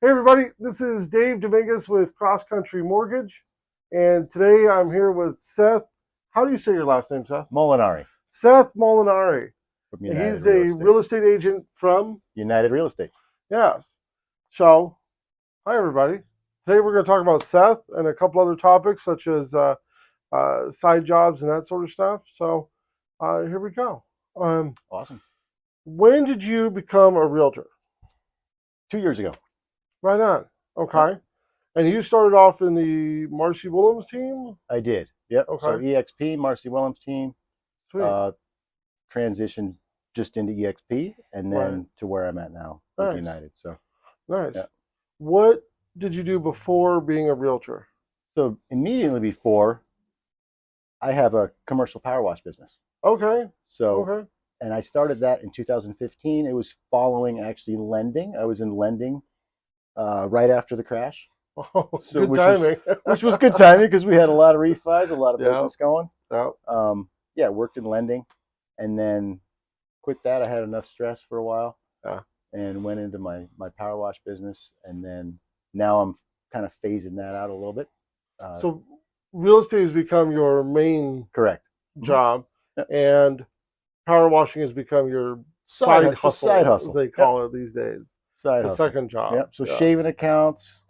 Hey everybody, this is Dave Dominguez with Cross Country Mortgage, and today I'm here with Seth. How do you say your last name, Seth? Molinari Seth Molinari. from And United he's Real a Estate. real estate agent from, United Real Estate. yes. So, hi everybody. Today we're going to talk about Seth and a couple other topics such as side jobs and that sort of stuff. So, here we go. Awesome. When did you become a realtor? 2 years ago. Right on. Okay. And you started off in the Marcy Willems team? I did. Yep. Okay. So EXP, Marcy Willems team, Sweet. transitioned just into EXP and then to where I'm at now with Nice. United. So Nice. Yeah. What did you do before being a realtor? So immediately before, I have a commercial power wash business. Okay. So Okay. and I started that in 2015. It was following actually lending. I was in lending right after the crash. Oh, So good timing. which was good timing because we had a lot of refis, a lot of Yeah. business going. Yeah. Worked in lending and then quit that. I had enough stress for a while. Yeah. And went into my power wash business. And then now I'm kind of phasing that out a little bit. So real estate has become your main Correct. job, Yep. and power washing has become your side hustle, as they call it these days. Side The hustle. second job. Yep. So Yeah. shaving accounts,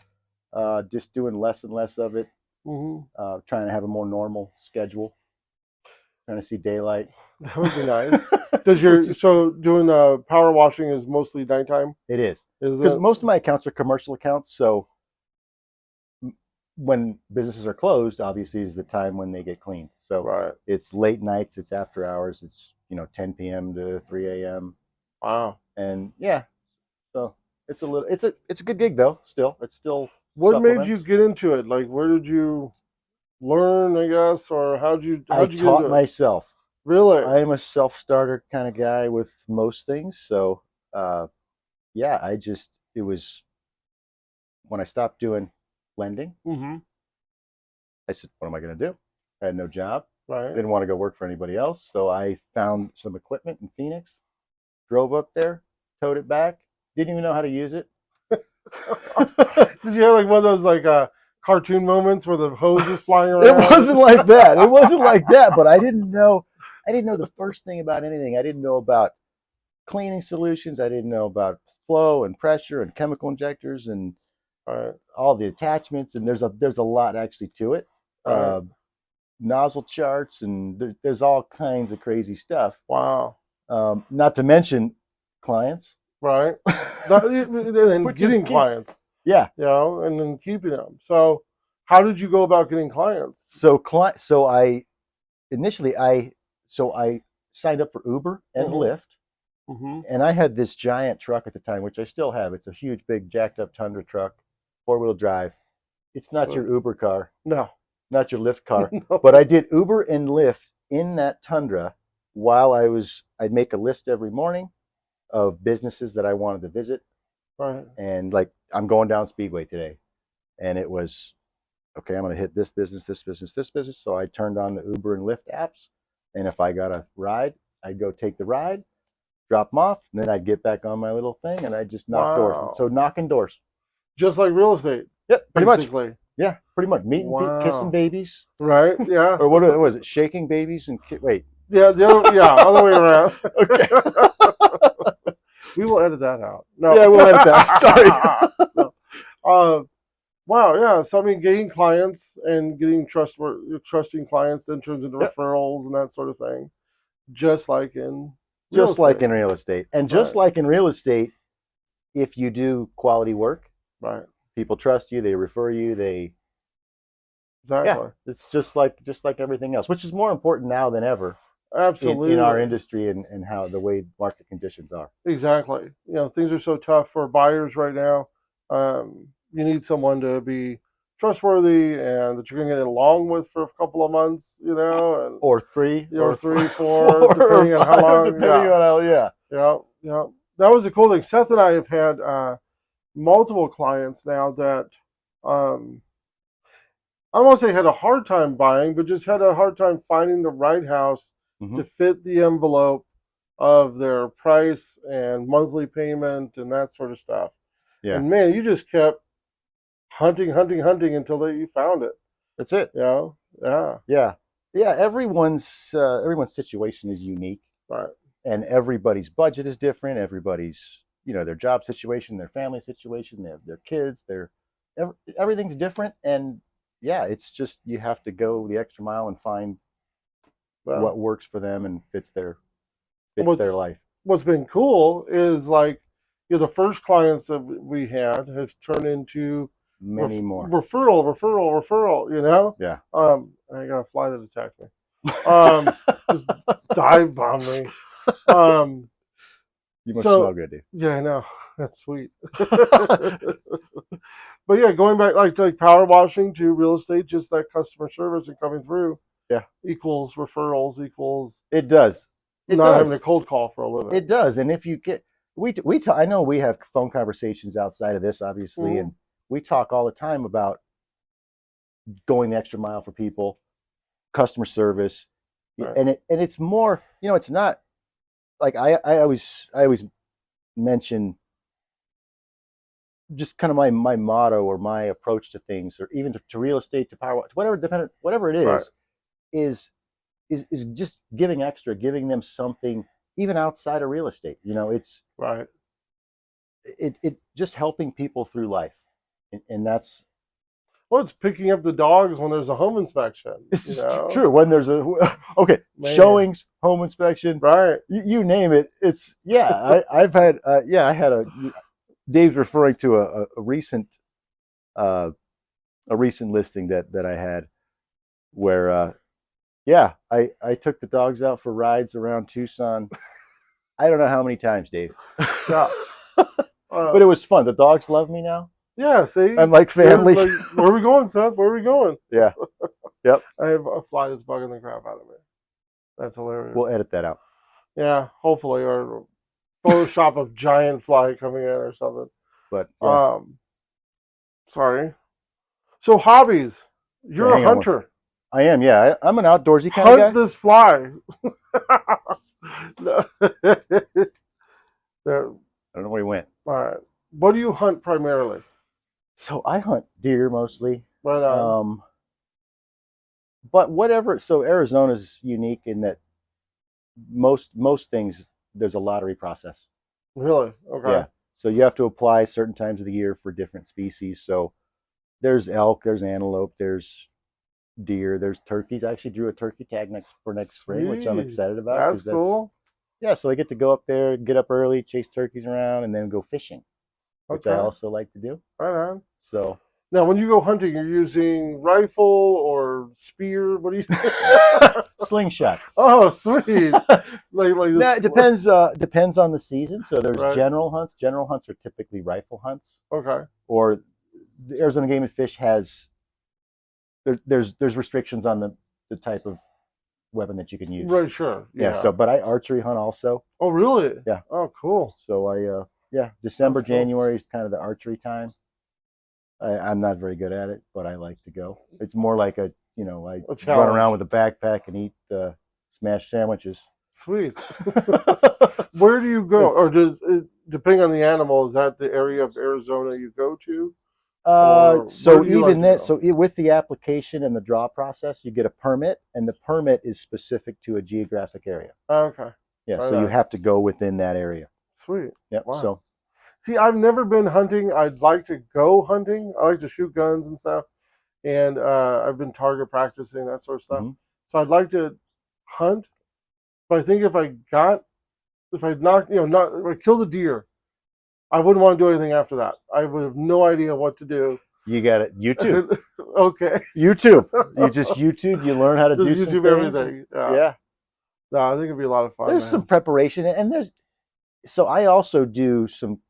just doing less and less of it. Mm-hmm. Trying to have a more normal schedule. Trying to see daylight. That would be nice. So doing power washing is mostly nighttime? It is. Is Because it? most of my accounts are commercial accounts, so when businesses are closed, obviously is the time when they get cleaned. So Right. it's late nights, it's after hours, it's 10 p.m. to 3 a.m. Wow. And yeah, so it's a good gig though. Still, it's still. What made you supplements. get into it? Like, where did you learn, I guess, or how'd you I get taught into it? myself. Really? I am a self-starter kind of guy with most things. So yeah, it was when I stopped doing lending. Mm-hmm. I said, what am I going to do? I had no job. Right. Didn't want to go work for anybody else. So I found some equipment in Phoenix, drove up there, towed it back. Didn't even know how to use it. Did you have like one of those like cartoon moments where the hose is flying around? It wasn't like that. It wasn't like that. But I didn't know the first thing about anything. I didn't know about cleaning solutions. I didn't know about flow and pressure and chemical injectors and all the attachments. And there's a lot actually to it. Nozzle charts and there's all kinds of crazy stuff. Wow. Not to mention clients. Right. And getting clients. Yeah. And then keeping them. So how did you go about getting clients? So I signed up for Uber and Lyft. Mm-hmm. And I had this giant truck at the time, which I still have. It's a huge, big, jacked up Tundra truck, 4-wheel drive. It's not your Uber car. No. Not your Lyft car. No. But I did Uber and Lyft in that Tundra while I'd make a list every morning of businesses that I wanted to visit. Right. And like, I'm going down Speedway today. And it was, okay, I'm going to hit this business, this business, this business. So I turned on the Uber and Lyft apps. And if I got a ride, I'd go take the ride, drop them off, and then I'd get back on my little thing and I'd just knock doors. So knocking doors. Just like real estate. Yep, pretty basically. much. Yeah, pretty much. Meeting, kissing babies. Right, yeah. Or what was it? Shaking babies and wait. Yeah, other way around. Okay. We will edit that out. No. Yeah, we'll edit that. Sorry. No. Wow, yeah. So I mean, getting clients and getting trusting clients then turns into referrals and that sort of thing. Just like in real estate. And just like in real estate, if you do quality work, right, people trust you, they refer you, exactly. Yeah, it's just like everything else, which is more important now than ever. Absolutely. In our industry and how the way market conditions are. Exactly. Things are so tough for buyers right now. You need someone to be trustworthy and that you're going to get along with for a couple of months, or 3, or 3, 4, depending on how long. Depending on how, yeah. Yeah. That was the cool thing. Seth and I have had multiple clients now that I don't want to say had a hard time buying, but just had a hard time finding the right house to fit the envelope of their price and monthly payment and that sort of stuff. Yeah. And man, you just kept hunting until you found it. That's it. You know? Yeah. Yeah. Yeah. Everyone's situation is unique, Right. and everybody's budget is different. Everybody's, their job situation, their family situation, their kids, everything's different. And yeah, it's just you have to go the extra mile and find what works for them and fits their life. What's been cool is like, the first clients that we had have turned into many more referral. Yeah. I got a fly that attacked me. Just dive bombed me. You must smell good, dude. Yeah, I know. That's sweet. But yeah, going back like power washing to real estate, just that customer service and coming through. Yeah. Equals referrals equals. It does. Having a cold call for a living. It does, and if you get I know we have phone conversations outside of this, obviously, and we talk all the time about going the extra mile for people, customer service, right. and it's more, it's not like I always mention just kind of my motto or my approach to things, or even to real estate, to power, whatever it is, right. is just giving them something even outside of real estate. It's right. It just helping people through life, and that's. Well, it's picking up the dogs when there's a home inspection. It's true. When there's showings, home inspection, right? You name it. It's I've had I had a. Dave's referring to a recent listing that I had where I took the dogs out for rides around Tucson. I don't know how many times, Dave. Yeah. But it was fun. The dogs love me now. Yeah, see? I'm like family. Like, where are we going, Seth? Where are we going? Yeah. Yep. I have a fly that's bugging the crap out of me. That's hilarious. We'll edit that out. Yeah, hopefully. Or Photoshop a giant fly coming in or something. But yeah. Sorry. So hobbies. You're a hunter. I am, yeah. I'm an outdoorsy kind of guy. Hunt this fly. There. I don't know where he went. All right. What do you hunt primarily? So I hunt deer mostly. Right on. But whatever. So Arizona's unique in that most things there's a lottery process. Really? Okay. Yeah. So you have to apply certain times of the year for different species. So there's elk, there's antelope, there's deer, there's turkeys. I actually drew a turkey tag next spring, which I'm excited about. That's cool. Yeah, so I get to go up there, get up early, chase turkeys around, and then go fishing, which I also like to do. Right on. So now, when you go hunting, you're using rifle or spear. What do you? Slingshot. Oh, sweet. It depends. Depends on the season. So there's general hunts. General hunts are typically rifle hunts. Okay. Or the Arizona Game and Fish has. There's restrictions on the type of weapon that you can use. Right. Sure. Yeah. So, but I archery hunt also. Oh, really? Yeah. Oh, cool. So December, January is kind of the archery time. I'm not very good at it, but I like to go. It's more like I run around with a backpack and eat smashed sandwiches. Sweet. Where do you go? Or does it, depending on the animal, is that the area of Arizona you go to? So even that, so with the application and the draw process, you get a permit, and the permit is specific to a geographic area. Okay. Yeah, so you have to go within that area. Sweet. Yep. Wow. So. See, I've never been hunting. I'd like to go hunting. I like to shoot guns and stuff. And I've been target practicing, that sort of stuff. Mm-hmm. So I'd like to hunt. But I think if I killed a deer, I wouldn't want to do anything after that. I would have no idea what to do. You got it. YouTube. Okay. YouTube. You just YouTube. You learn how to do YouTube everything. Yeah. No, I think it'd be a lot of fun. There's some preparation, and so I also do some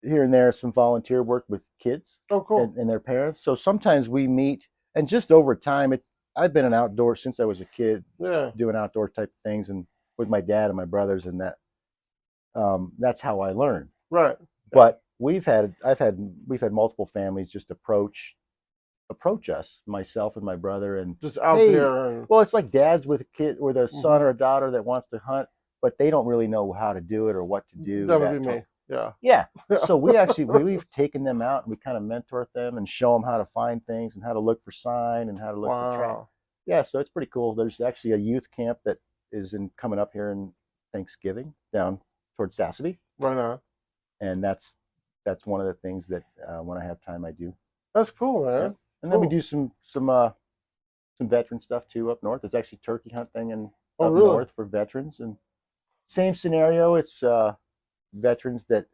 here and there some volunteer work with kids. Oh, cool. And their parents. So sometimes we meet, and just over time, I've been an outdoor since I was a kid. Yeah. Doing outdoor type of things, and with my dad and my brothers, and that's how I learned. Right. But we've had multiple families just approach us, myself and my brother, and just out there. Well, it's like dads with a son or a daughter that wants to hunt, but they don't really know how to do it or what to do. That would be me. Yeah. Yeah. So we've taken them out and we kind of mentor them and show them how to find things and how to look for sign and how to look for track. Wow. Yeah, so it's pretty cool. There's actually a youth camp that is coming up here in Thanksgiving down towards Sassavie, Right on. and that's one of the things that when I have time I do. That's cool, man. Yeah. And then we Cool. do some veteran stuff too up north. It's actually turkey hunting and Oh, up really? north for veterans, and same scenario. It's veterans that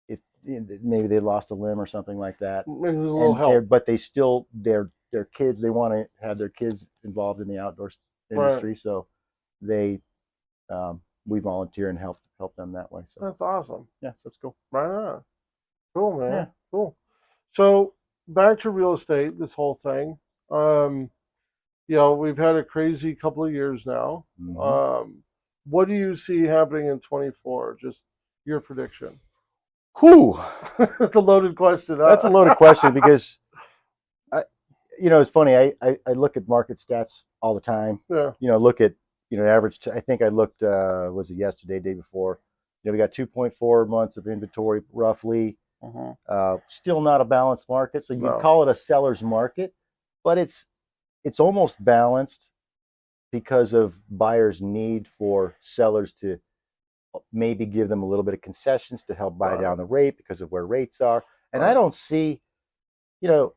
if maybe they lost a limb or something like that, Maybe a little and help. but they still their kids. They want to have their kids involved in the outdoor industry, Right. so they we volunteer and help them that way. So That's awesome. yeah, so it's cool. Right on. Cool, man. Yeah. Cool. So back to real estate, this whole thing. We've had a crazy couple of years now. Mm-hmm. What do you see happening in 24? Just your prediction. Whew. It's a loaded question. Huh? That's a loaded question because it's funny. I look at market stats all the time. Yeah. Look at average. I think I looked. Was it yesterday, day before? We got 2.4 months of inventory roughly. Still not a balanced market, so you No. call it a seller's market, but it's almost balanced because of buyers' need for sellers to maybe give them a little bit of concessions to help buy down the rate because of where rates are. And I don't see,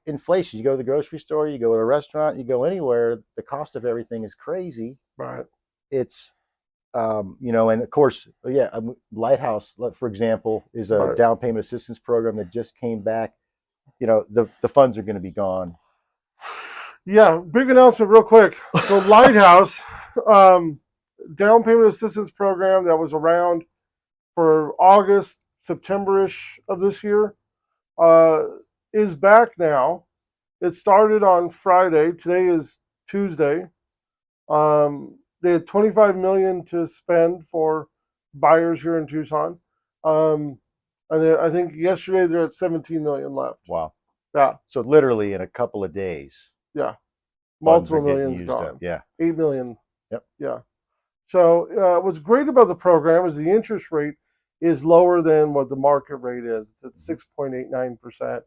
inflation. You go to the grocery store, you go to a restaurant, you go anywhere, the cost of everything is crazy. Right. It's, and of course, Lighthouse, for example, is a down payment assistance program that just came back. The funds are going to be gone. Yeah, big announcement real quick. So Lighthouse, down payment assistance program that was around for August, September-ish of this year, is back now. It started on Friday. Today is Tuesday. They had $25 million to spend for buyers here in Tucson. And I think yesterday they're at $17 million left. Wow. Yeah. So literally in a couple of days. Yeah. Multiple millions gone. Up. Yeah. 8 million. Yep. Yeah. So what's great about the program is the interest rate is lower than what the market rate is. It's at 6.89%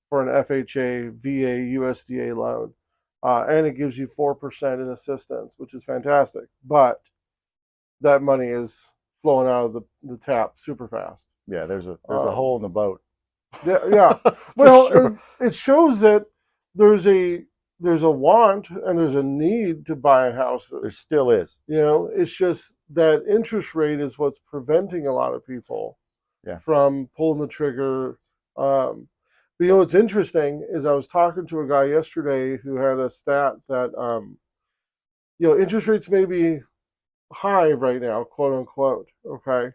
for an FHA, VA, USDA loan. And it gives you 4% in assistance, which is fantastic. But that money is flowing out of the tap super fast. Yeah, there's a hole in the boat. Yeah. Well, sure. It shows that there's a want and there's a need to buy a house. There still is. It's just that interest rate is what's preventing a lot of people from pulling the trigger. But what's interesting is I was talking to a guy yesterday who had a stat that interest rates may be high right now, quote unquote, okay?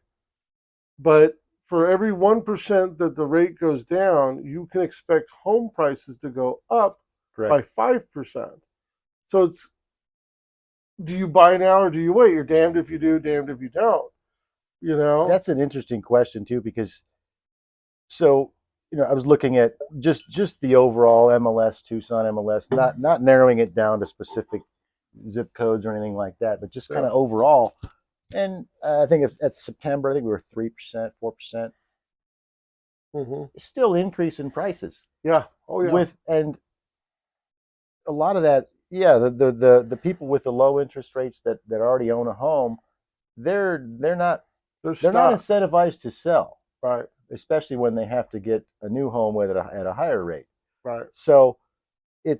But for every 1% that the rate goes down, you can expect home prices to go up by 5%. So it's, do you buy now or do you wait? You're damned if you do, damned if you don't. That's an interesting question too, because I was looking at just the overall MLS, Tucson MLS, not narrowing it down to specific zip codes or anything like that, but just kind of overall. And I think at September, I think we were 3%, 4%. Still increase in prices. Yeah. Oh yeah. And a lot of that, the people with the low interest rates that already own a home, they're not incentivized to sell. Right. Especially when they have to get a new home at a higher rate. Right. So the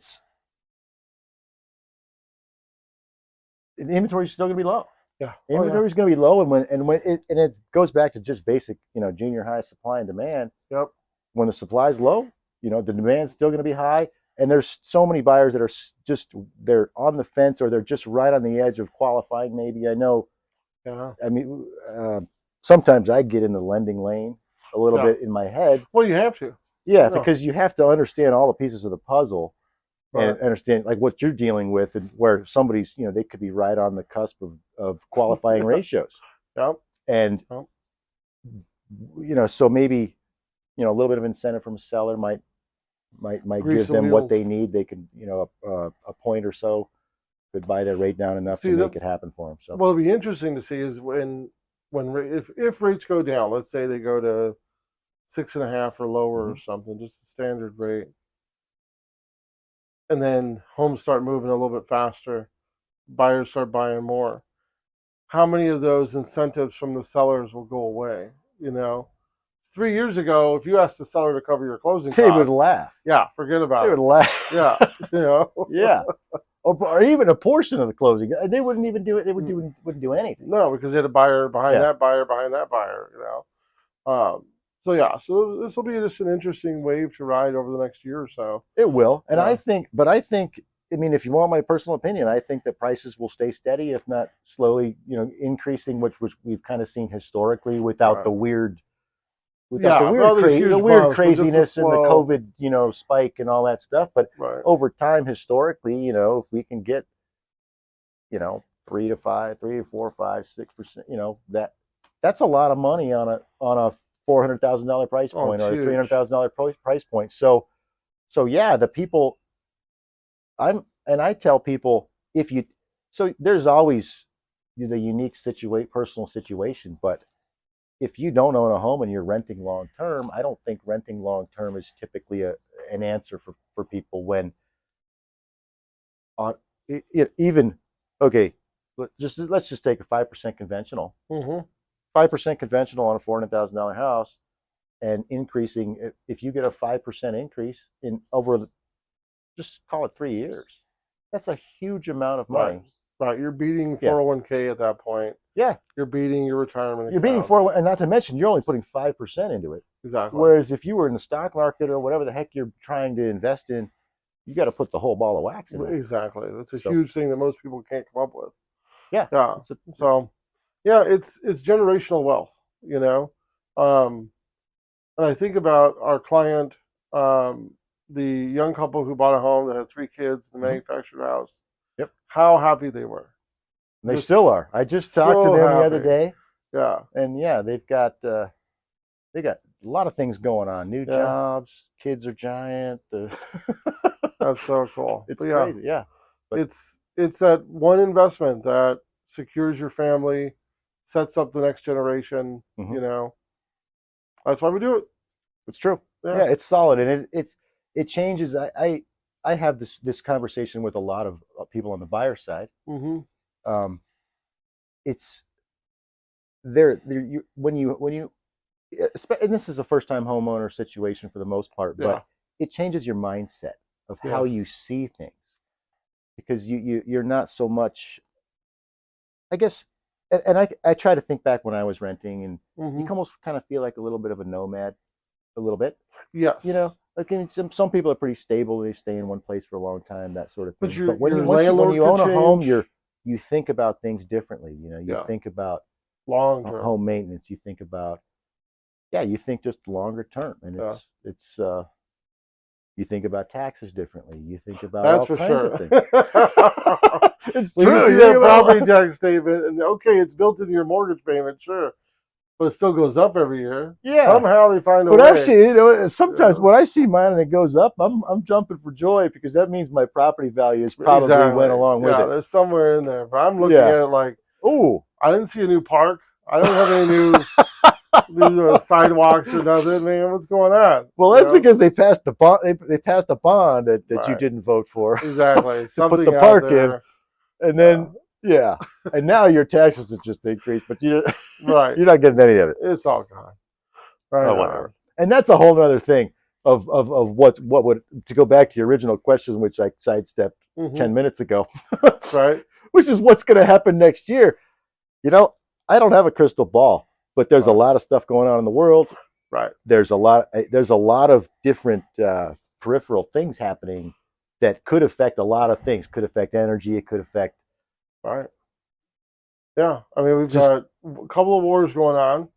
inventory is still going to be low. Yeah. Inventory is going to be low, and it goes back to just basic, junior high supply and demand. Yep. When the supply is low, the demand's still going to be high, and there's so many buyers that are they're on the fence or they're just right on the edge of qualifying. Maybe I know. Yeah. I mean, sometimes I get in the lending lane a little bit in my head. Well, you have to. Yeah, because you have to understand all the pieces of the puzzle and understand like what you're dealing with and where somebody's, they could be right on the cusp of qualifying ratios. Yep. And, so maybe, a little bit of incentive from a seller might give them what they need. They can, a point or so could buy their rate down enough to make it happen for them. So what'll be interesting to see is when if rates go down, let's say they go to 6.5 or lower or something, just the standard rate, and then homes start moving a little bit faster, buyers start buying more. How many of those incentives from the sellers will go away? 3 years ago, if you asked the seller to cover your closing They costs, would laugh. yeah, forget about They it. would laugh. Yeah, Yeah. Or even a portion of the closing. They wouldn't even do it. They wouldn't do anything. No, because they had a buyer behind Yeah. that buyer behind that buyer. So this will be just an interesting wave to ride over the next year or so. It will, and Yeah. I think, I mean, if you want my personal opinion, I think that prices will stay steady, if not slowly, increasing, which we've kind of seen historically without Right. the weird, all these huge the weird bumps, but just a craziness and the slow- COVID, spike and all that stuff. But Right. over time, historically, if we can get, 3 to 5, 3 to 4, 5, 6%, that's a lot of money on a $400,000 price Oh, point it's or a huge. $300,000 price point. So yeah, the people. I tell people, there's always the unique personal situation, but if you don't own a home and you're renting long term, I don't think renting long term is typically an answer for people when on even okay. Let's just take a 5% conventional. Mm-hmm. 5% conventional on a $400,000 house, and increasing. If you get a 5% increase in over, just call it 3 years, that's a huge amount of money. Right. You're beating 401k at that point. Yeah. You're beating your retirement. You're beating 401, and not to mention you're only putting 5% into it. Exactly. Whereas if you were in the stock market or whatever the heck you're trying to invest in, you got to put the whole ball of wax in it. Exactly. That's a huge thing that most people can't come up with. Yeah. Yeah. So, yeah, it's generational wealth, and I think about our client, the young couple who bought a home that had 3 kids in the manufactured house. Yep. How happy they were. They still are. I just talked to them the other day. Yeah. And yeah, they've got a lot of things going on. New jobs, kids are giant. That's so cool. It's crazy. Yeah. But it's that one investment that secures your family, sets up the next generation. Mm-hmm. That's why we do it. It's true. Yeah, it's solid, and it changes. I have this conversation with a lot of people on the buyer side. Mm-hmm. It's there when you, and this is a first time homeowner situation for the most part, but it changes your mindset of how you see things, because you're not so much, I guess. And I try to think back when I was renting, and you almost kind of feel like a little bit of a nomad, a little bit. Yes. Some people are pretty stable; they stay in one place for a long time, that sort of thing. But when you own a home, you think about things differently. You think about long term home maintenance. You think about you think just longer term, and it's you think about taxes differently. You think about all kinds of things. It's true. You see that property tax statement, and it's built into your mortgage payment, sure, but it still goes up every year. Yeah. Somehow they find a way. But I've seen, sometimes when I see mine and it goes up, I'm jumping for joy, because that means my property values probably went along with it. Yeah, there's somewhere in there, but I'm looking at it like, oh, I didn't see a new park. I don't have any new sidewalks or nothing, man. What's going on? Well, that's because they passed the bond. They passed a bond that you didn't vote for. Exactly. Put the park in, and then and now your taxes have just increased, but you're not getting any of it. It's all gone. Right. Oh, whatever. And that's a whole other thing of what would, to go back to your original question, which I sidestepped 10 minutes ago. Right. Which is what's going to happen next year. I don't have a crystal ball, but there's a lot of stuff going on in the world. Right. There's a lot of different peripheral things happening that could affect a lot of things. Could affect energy. It could affect. Right. Yeah. I mean, we've got a couple of wars going on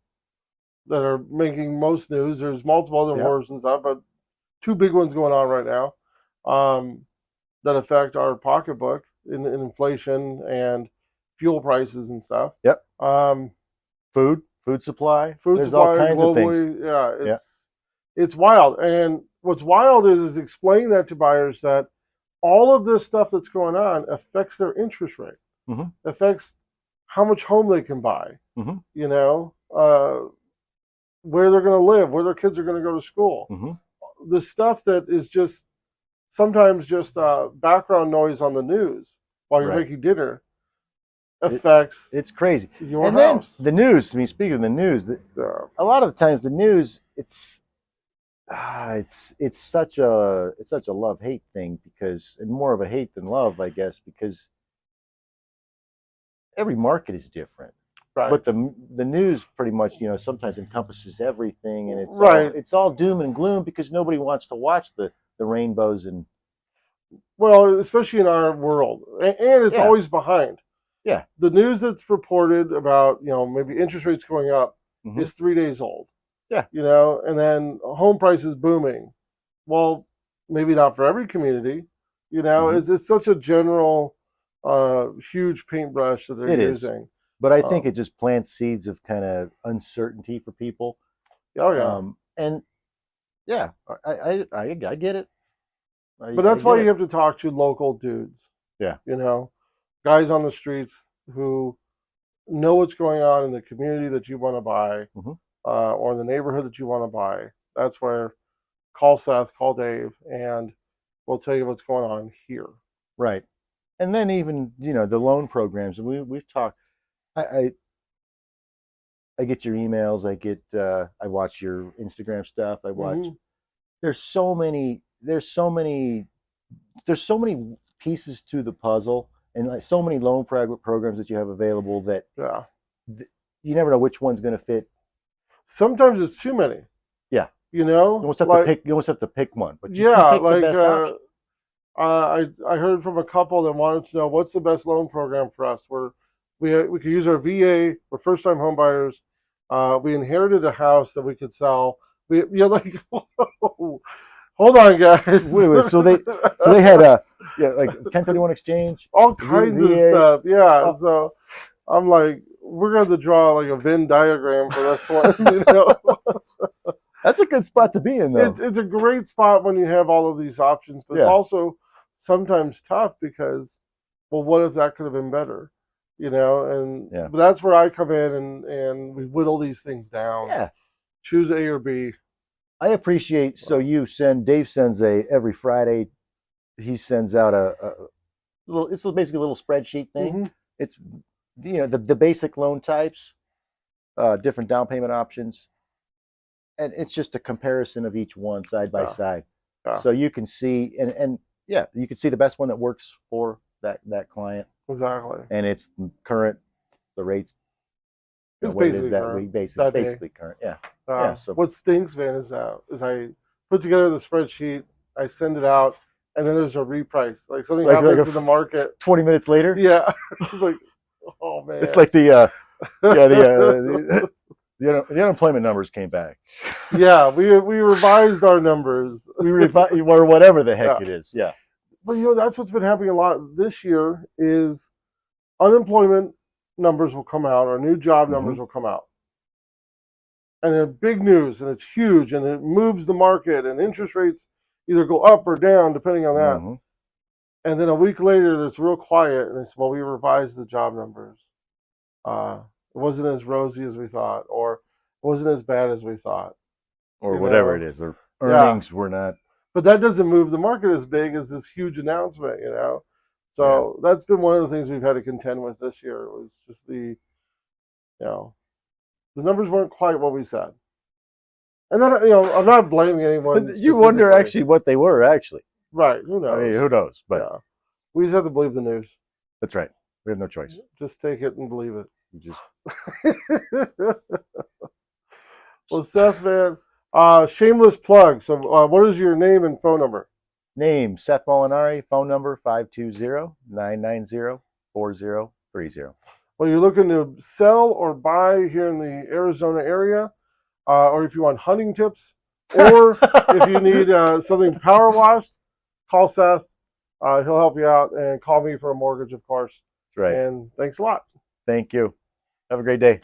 that are making most news. There's multiple other wars and stuff, but 2 big ones going on right now that affect our pocketbook in inflation and fuel prices and stuff. Yep. Food supply. There's all kinds globally, of things. It's wild. And what's wild is explaining that to buyers that all of this stuff that's going on affects their interest rate, affects how much home they can buy, Mm-hmm. You know, where they're going to live, where their kids are going to go to school. Mm-hmm. The stuff that is just sometimes just background noise on the news while you're Right. making dinner affects It's crazy. your And then house. the news. I mean, speaking of the news, a lot of the times the news, it's such a love-hate thing, because, and more of a hate than love, I guess, because every market is different. Right. But the news pretty much, sometimes encompasses everything, and Right. it's all doom and gloom, because nobody wants to watch the rainbows and Well, especially in our world, and it's always behind. Yeah. The news that's reported about, maybe interest rates going up Mm-hmm. is 3 days old. Yeah. And then home prices booming. Well, maybe not for every community. Mm-hmm. It's such a general, huge paintbrush that they're using. But I think it just plants seeds of kind of uncertainty for people. Oh yeah. And yeah, I get it. But that's why you have to talk to local dudes. Yeah. Guys on the streets who know what's going on in the community that you want to buy, mm-hmm. Or in the neighborhood that you want to buy. That's where call Seth, call Dave, and we'll tell you what's going on here. Right. And then even, the loan programs, and we've talked, I get your emails, I watch your Instagram stuff, I watch, Mm-hmm. there's so many pieces to the puzzle, and like so many loan programs that you have available that you never know which one's going to fit. Sometimes it's too many. Yeah. You almost have to pick. You almost have to pick one. But you can pick the best option. I heard from a couple that wanted to know what's the best loan program for us. We could use our VA. We're first time home buyers. We inherited a house that we could sell. Hold on, guys. Wait. So they had like 1031 exchange, all kinds of stuff. Yeah. Oh. So I'm like, we're going to draw like a Venn diagram for this one. That's a good spot to be in, though. It's a great spot when you have all of these options, but it's also sometimes tough because, well, what if that could have been better? But that's where I come in and we whittle these things down. Yeah. Choose A or B. I appreciate. So Dave sends every Friday, he sends out a little, it's basically a little spreadsheet thing. Mm-hmm. It's, the basic loan types, different down payment options. And it's just a comparison of each one side by side. Yeah. So you can see, and you can see the best one that works for that client. Exactly. And it's current, the rates. It's basically current. Basically current. Yeah. So what stinks, man, is I put together the spreadsheet, I send it out, and then there's a reprice. Like something happens in the market. 20 minutes later? Yeah. It's like, oh man. It's like the unemployment numbers came back. Yeah, we revised our numbers. Or whatever the heck it is. Yeah. But that's what's been happening a lot this year is unemployment numbers will come out, or new job numbers will come out. And they're big news, and it's huge, and it moves the market, and interest rates either go up or down depending on that. Mm-hmm. And then a week later, it's real quiet, and it's, well, we revised the job numbers. It wasn't as rosy as we thought, or it wasn't as bad as we thought. Or whatever it is. Or earnings were not. But that doesn't move the market as big as this huge announcement, So that's been one of the things we've had to contend with this year. It was just the numbers weren't quite what we said. And then, I'm not blaming anyone. But you wonder actually what they were, actually. Right. Who knows? I mean, who knows? But we just have to believe the news. That's right. We have no choice. Just take it and believe it. You just... Well, Seth, man, shameless plug. So what is your name and phone number? Name, Seth Molinari. Phone number, 520-990-4030. Well, you're looking to sell or buy here in the Arizona area, or if you want hunting tips, or if you need something power washed, call Seth. He'll help you out, and call me for a mortgage, of course. That's right. And thanks a lot. Thank you. Have a great day.